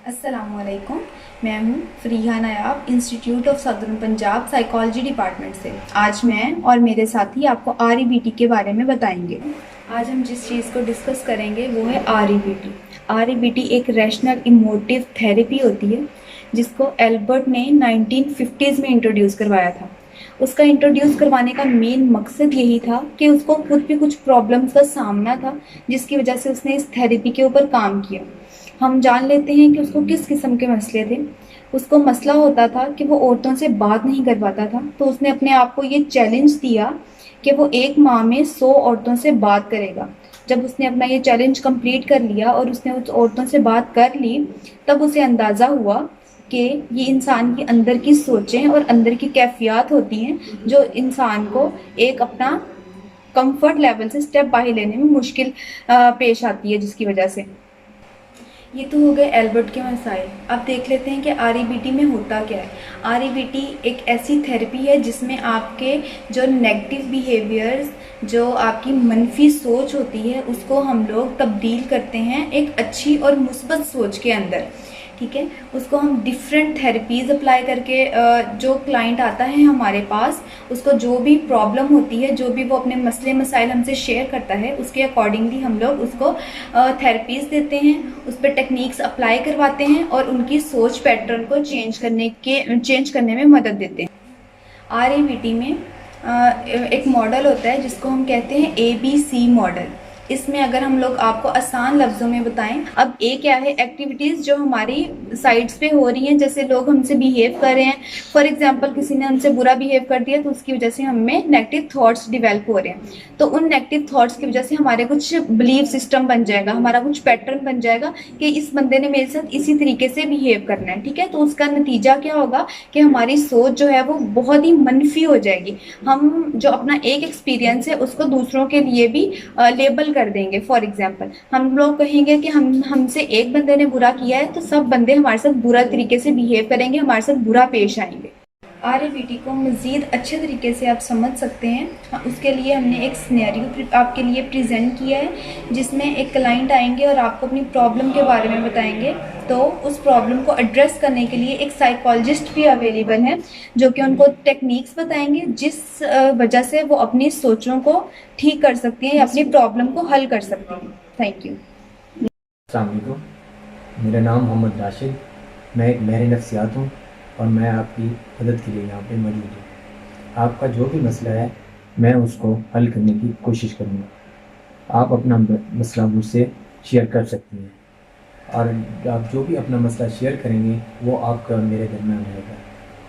अस्सलामुअलैकुम। मैं हूँ Fariha Nayab, Institute of Southern Punjab psychology department से। आज मैं और मेरे साथी आपको आरईबीटी के बारे में बताएंगे। आज हम जिस चीज़ को डिस्कस करेंगे वो है आरईबीटी। आरईबीटी एक रैशनल इमोटिव थेरेपी होती है जिसको एल्बर्ट ने 1950s में इंट्रोड्यूस करवाया था। उसका इंट्रोड्यूस करवाने का मेन मकसद यही था कि उसको खुद भी कुछ प्रॉब्लम्स का सामना था जिसकी वजह से उसने इस थेरेपी के ऊपर काम किया। हम जान लेते हैं कि उसको किस किस्म के मसले थे। उसको मसला होता था कि वो औरतों से बात नहीं कर पाता था, तो उसने अपने आप को ये चैलेंज दिया कि वो एक माह में 100 औरतों से बात करेगा। जब उसने अपना ये चैलेंज कंप्लीट कर लिया और उसने उस औरतों से बात कर ली, तब उसे अंदाज़ा हुआ कि ये इंसान की अंदर की सोचें और अंदर की कैफियत होती हैं जो इंसान को एक अपना कंफर्ट लेवल से स्टेप बाहर लेने में मुश्किल पेश आती है, जिसकी वजह से। ये तो हो गए एल्बर्ट के मसाइल। अब देख लेते हैं कि आरईबीटी में होता क्या है। आरईबीटी एक ऐसी थेरेपी है जिसमें आपके जो नेगेटिव बिहेवियर्स, जो आपकी मनफी सोच होती है, उसको हम लोग तब्दील करते हैं एक अच्छी और मुस्बत सोच के अंदर। ठीक है, उसको हम डिफरेंट थेरेपीज़ अप्लाई करके जो क्लाइंट आता है हमारे पास, उसको जो भी प्रॉब्लम होती है, जो भी वो अपने मसले मसाइल हमसे शेयर करता है, उसके अकॉर्डिंगली हम लोग उसको थेरेपीज़ देते हैं, उस पर टेक्निक्स अप्लाई करवाते हैं और उनकी सोच पैटर्न को चेंज करने में मदद देते हैं। आरईबीटी में एक मॉडल होता है जिसको हम कहते हैं ABC मॉडल। इसमें अगर हम लोग आपको आसान लफ्ज़ों में बताएं, अब ए क्या है, एक्टिविटीज़ जो हमारी साइड्स पे हो रही हैं, जैसे लोग हमसे बिहेव कर रहे हैं। फॉर एग्जांपल किसी ने हमसे बुरा बिहेव कर दिया तो उसकी वजह से हमें नेगेटिव थॉट्स डिवेल्प हो रहे हैं, तो उन नेगेटिव थॉट्स की वजह से हमारे कुछ बिलीव सिस्टम बन जाएगा, हमारा कुछ पैटर्न बन जाएगा कि इस बंदे ने मेरे साथ इसी तरीके से बिहेव करना है। ठीक है, तो उसका नतीजा क्या होगा कि हमारी सोच जो है वो बहुत ही मनफी हो जाएगी। हम जो अपना एक एक्सपीरियंस है उसको दूसरों के लिए भी लेबल कर देंगे। फॉर एग्जांपल हम लोग कहेंगे कि हमसे एक बंदे ने बुरा किया है तो सब बंदे हमारे साथ बुरा तरीके से बिहेव करेंगे, हमारे साथ बुरा पेश आएंगे। आरईबीटी को मज़ीद अच्छे तरीके से आप समझ सकते हैं। हाँ, उसके लिए हमने एक सिनेरियो आपके लिए प्रेजेंट किया है जिसमें एक क्लाइंट आएंगे और आपको अपनी प्रॉब्लम के बारे में बताएंगे। तो उस प्रॉब्लम को एड्रेस करने के लिए एक साइकोलॉजिस्ट भी अवेलेबल है जो कि उनको टेक्निक्स बताएंगे जिस वजह से वो अपनी सोचों को ठीक कर सकती हैं या अपनी प्रॉब्लम को हल कर सकती हैं। Thank you. अस्सलाम वालेकुम, मेरा नाम मोहम्मद राशिद, मैं एक माहिर नफ्सियात हूँ और मैं आपकी मदद के लिए यहाँ पे मौजूद हूँ। आपका जो भी मसला है मैं उसको हल करने की कोशिश करूँगा। आप अपना मसला मुझसे शेयर कर सकती हैं और आप जो भी अपना मसला शेयर करेंगे वो आपका और मेरे दरमियान रहेगा।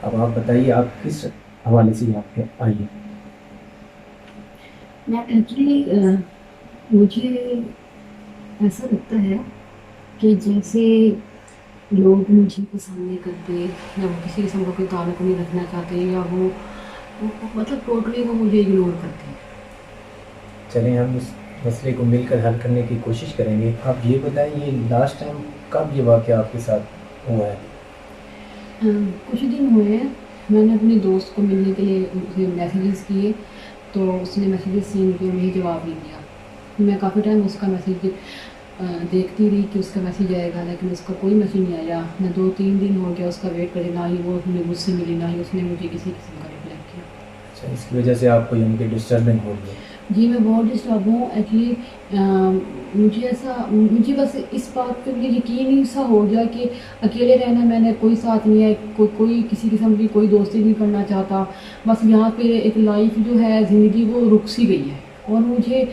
अब आप बताइए आप किस हवाले से यहाँ पे आई हैं। मैं एक्चुअली मुझे ऐसा लगता है कि जैसे लोग मुझे पसंद नहीं करते या वो किसी किस्म का कोई ताल्लुक नहीं रखना चाहते या वो मतलब टोटली वो मुझे इग्नोर करते हैं। चलें हम इस मसले को मिलकर हल करने की कोशिश करेंगे। आप ये बताएं ये लास्ट टाइम कब ये वाक़या आपके साथ हुआ है? कुछ दिन हुए हैं, मैंने अपनी दोस्त को मिलने के लिए उसे मैसेजेस किए तो उसने मैसेजेस सीन किया, मुझे जवाब नहीं दिया। मैं काफ़ी टाइम उसका मैसेज देखती रही कि उसका मैसेज आएगा, लेकिन उसका कोई मैसेज नहीं आया। मैं 2-3 दिन हो गया उसका वेट करे, ना ही वो मुझसे मिली ना ही उसने मुझे किसी किस्म का रिप्लाई किया। अच्छा, इसकी वजह से आपको यानी कि डिस्टर्बिंग हो गई? जी मैं बहुत डिस्टर्ब हूँ एक्चुअली। मुझे बस इस बात पे मुझे यकीन ही सा हो गया कि अकेले रहना, मैंने कोई साथ नहीं है, कोई किसी किस्म की कोई दोस्ती नहीं करना चाहता। बस यहाँ पे एक लाइफ जो है ज़िंदगी वो रुक सी गई है और मुझे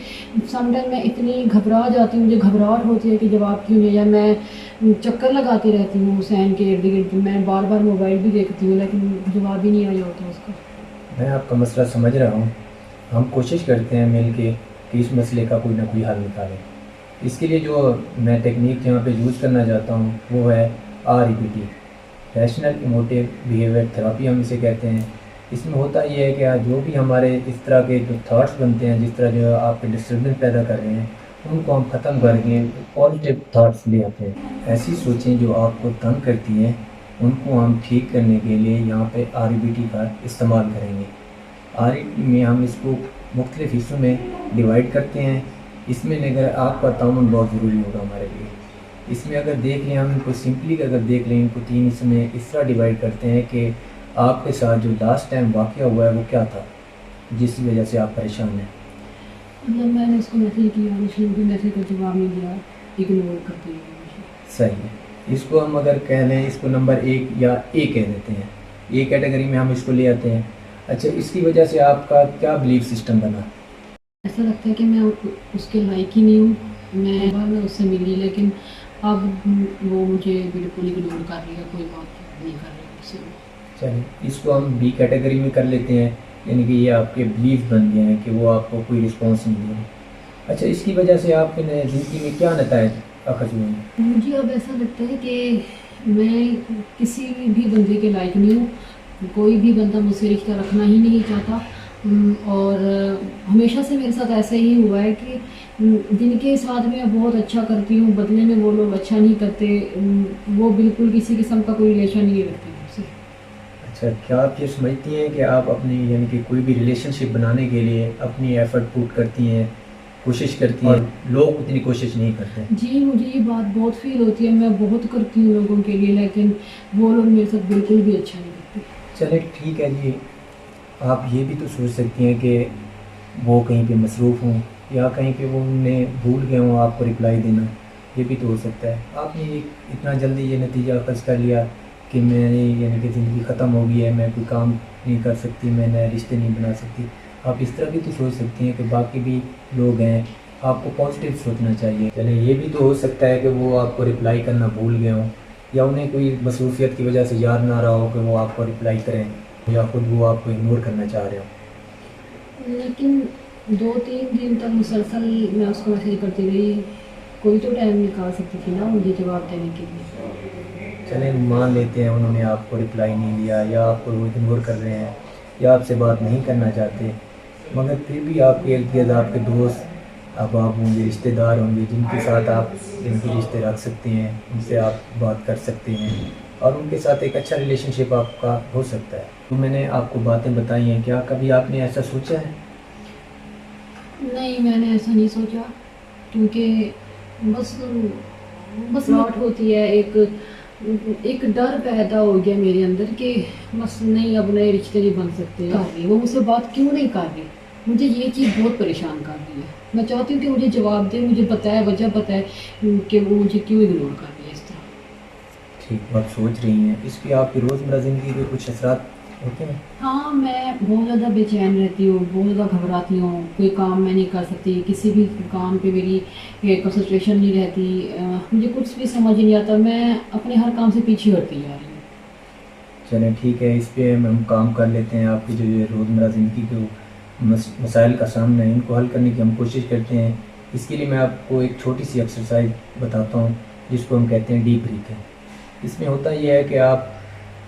समटाइम मैं इतनी घबरा जाती हूँ, मुझे घबराहट होती है कि जवाब क्यों नहीं, या मैं चक्कर लगाती रहती हूँ हुसैन के इर्द गिर्द। मैं बार बार मोबाइल भी देखती हूँ लेकिन जवाब ही नहीं आया होता उसका। मैं आपका मसला समझ रहा हूँ। हम कोशिश करते हैं मिल के कि इस मसले का कोई ना कोई हल निकालें। इसके लिए जो मैं टेक्निक यहाँ पे यूज़ करना चाहता हूँ वो है REBT, rational emotive behaviour therapy हम इसे कहते हैं। इसमें होता ये है कि जो भी हमारे इस तरह के जो थाट्स बनते हैं, जिस तरह जो आपके डिस्टर्बेंस पैदा कर रहे हैं, उनको हम ख़त्म करके पॉजिटिव थाट्स ले आते हैं। ऐसी सोचें जो आपको तंग करती हैं उनको हम ठीक करने के लिए यहाँ पे REBT का इस्तेमाल करेंगे। REBT में हम इसको मुख्तलिफ़ हिस्सों में डिवाइड करते हैं। इसमें अगर आपका ताउन बहुत ज़रूरी होगा हमारे लिए। इसमें अगर देख लें, हम इनको सिंपली अगर देख लें, इनको तीन इसमें इस तरह डिवाइड करते हैं कि आपके साथ जो लास्ट टाइम वाक़या हुआ है वो क्या था जिस वजह से आप परेशान हैं। मतलब मैंने उसको मैसेज किया, उसने भी मैसेज का जवाब नहीं दिया, इग्नोर कर दिया मुझे। सही है, इसको हम अगर कह लें, इसको नंबर 1 या ए कह देते हैं, ए कैटेगरी में हम इसको ले आते हैं। अच्छा, इसकी वजह से आपका क्या बिलीफ सिस्टम बना? ऐसा लगता है कि मैं उसके लायक ही नहीं हूँ। मैं उससे मिली, लेकिन अब वो मुझे बिल्कुल इग्नोर कर रही है, कोई बात नहीं कर रही है मुझसे। चलिए, इसको हम बी कैटेगरी में कर लेते हैं, यानी कि ये आपके बिलीफ बन गए हैं कि वो आपको कोई रिस्पॉन्स नहीं दे रहे। अच्छा, इसकी वजह से आपके ज़िंदगी में क्या नताइज अखज़ हुए हैं? मुझे अब ऐसा लगता है कि मैं किसी भी बंदे के लायक नहीं हूँ, कोई भी बंदा मुझसे रिश्ता रखना ही नहीं चाहता। और हमेशा से मेरे साथ ऐसा ही हुआ है कि जिनके साथ मैं बहुत अच्छा करती हूँ, बदले में वो लोग अच्छा नहीं करते। वो बिल्कुल किसी किस्म का कोई रिलेशन नहीं रखते मुझसे। अच्छा, क्या आप ये समझती हैं कि आप अपनी यानी कि कोई भी रिलेशनशिप बनाने के लिए अपनी एफ़र्ट पुट करती हैं, कोशिश करती हैं, और लोग उतनी कोशिश नहीं करते? जी, मुझे ये बात बहुत फील होती है, मैं बहुत करती हूँ लोगों के लिए, लेकिन वो लोग मेरे साथ बिल्कुल भी अच्छा नहीं करते। चलिए ठीक है जी, आप ये भी तो सोच सकती हैं कि वो कहीं पे मसरूफ़ हों या कहीं पे वो उन्हें भूल गए हों आपको रिप्लाई देना, ये भी तो हो सकता है। आपने ये इतना जल्दी ये नतीजा अख़ज़ कर लिया कि मैंने यानी कि ज़िंदगी ख़त्म हो गई है, मैं कोई काम नहीं कर सकती, मैं नए रिश्ते नहीं बना सकती। आप इस तरह भी तो सोच सकती हैं कि बाकी भी लोग हैं, आपको पॉजिटिव सोचना चाहिए। चलिए, ये भी तो हो सकता है कि वो आपको रिप्लाई करना भूल गए हों या उन्हें कोई मसरूफ़ियत की वजह से याद ना रहा हो कि वो आपको रिप्लाई करें, या खुद वो आपको इग्नोर करना चाह रहे हो। लेकिन 2-3 दिन तक मुसलसल मैं उसको मैसेज करती रही, कोई तो टाइम निकाल सकती थी ना मुझे जवाब देने के लिए। चलें, मान लेते हैं उन्होंने आपको रिप्लाई नहीं दिया या आपको वो इग्नोर कर रहे हैं या आपसे बात नहीं करना चाहते, मगर फिर भी आपके इर्द-गिर्द आपके दोस्त अहबाब होंगे, रिश्तेदार होंगे जिनके साथ आप जिनके रिश्ते रख सकते हैं, उनसे आप बात कर सकते हैं और उनके साथ एक अच्छा रिलेशनशिप आपका हो सकता है। तो मैंने आपको बातें बताई हैं, क्या कभी आपने ऐसा सोचा है? नहीं, मैंने ऐसा नहीं सोचा, क्योंकि बस लौट होती है, एक डर पैदा हो गया मेरे अंदर कि बस नहीं, अब नए रिश्ते नहीं बन सकते। कर रही वो मुझसे बात क्यों नहीं कर रही, मुझे ये चीज़ बहुत परेशान कर रही है। मैं चाहती हूँ कि मुझे जवाब दे, मुझे बताए, वजह बताए कि वो मुझे क्यों इग्नोर कर रही है इस तरह। ठीक, आप सोच रही हैं, इस पर आपकी रोज़मर्रा ज़िंदगी पे कुछ असरात होते हैं? हाँ, मैं बहुत ज़्यादा बेचैन रहती हूँ, बहुत ज़्यादा घबराती हूँ, कोई काम मैं नहीं कर सकती, किसी भी काम पे मेरी कंसंट्रेशन नहीं रहती। मुझे कुछ भी समझ नहीं आता, मैं अपने हर काम से पीछे हटती जा रही हूँ। चलें ठीक है, इस पे हम काम कर लेते हैं। आपकी जो ये रोज़मर्रा ज़िंदगी के मसाइल का सामना है, इनको हल करने की हम कोशिश करते हैं। इसके लिए मैं आपको एक छोटी सी एक्सरसाइज बताता हूँ जिसको हम कहते हैं डीप ब्रीथिंग। इसमें होता यह है कि आप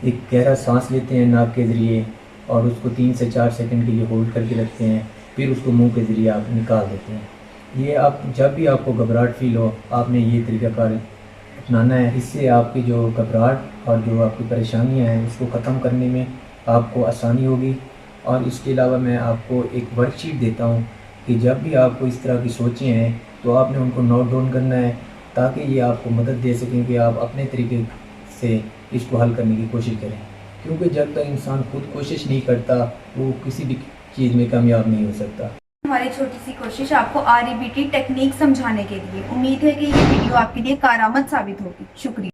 एक गहरा सांस लेते हैं नाक के ज़रिए और उसको 3 से 4 सेकंड के लिए होल्ड करके रखते हैं, फिर उसको मुंह के ज़रिए आप निकाल देते हैं। ये आप जब भी आपको घबराहट फील हो, आपने ये तरीक़ाकार अपनाना है। इससे आपकी जो घबराहट और जो आपकी परेशानियां हैं उसको ख़त्म करने में आपको आसानी होगी। और इसके अलावा मैं आपको एक वर्कशीट देता हूँ कि जब भी आपको इस तरह की सोचें हैं तो आपने उनको नोट डाउन करना है, ताकि ये आपको मदद दे सकें कि आप अपने तरीके से इसको हल करने की कोशिश करें। क्योंकि जब तक इंसान खुद कोशिश नहीं करता वो किसी भी चीज़ में कामयाब नहीं हो सकता। हमारी छोटी सी कोशिश आपको REBT टेक्निक समझाने के लिए। उम्मीद है कि ये वीडियो आपके लिए कारआमद साबित होगी। शुक्रिया।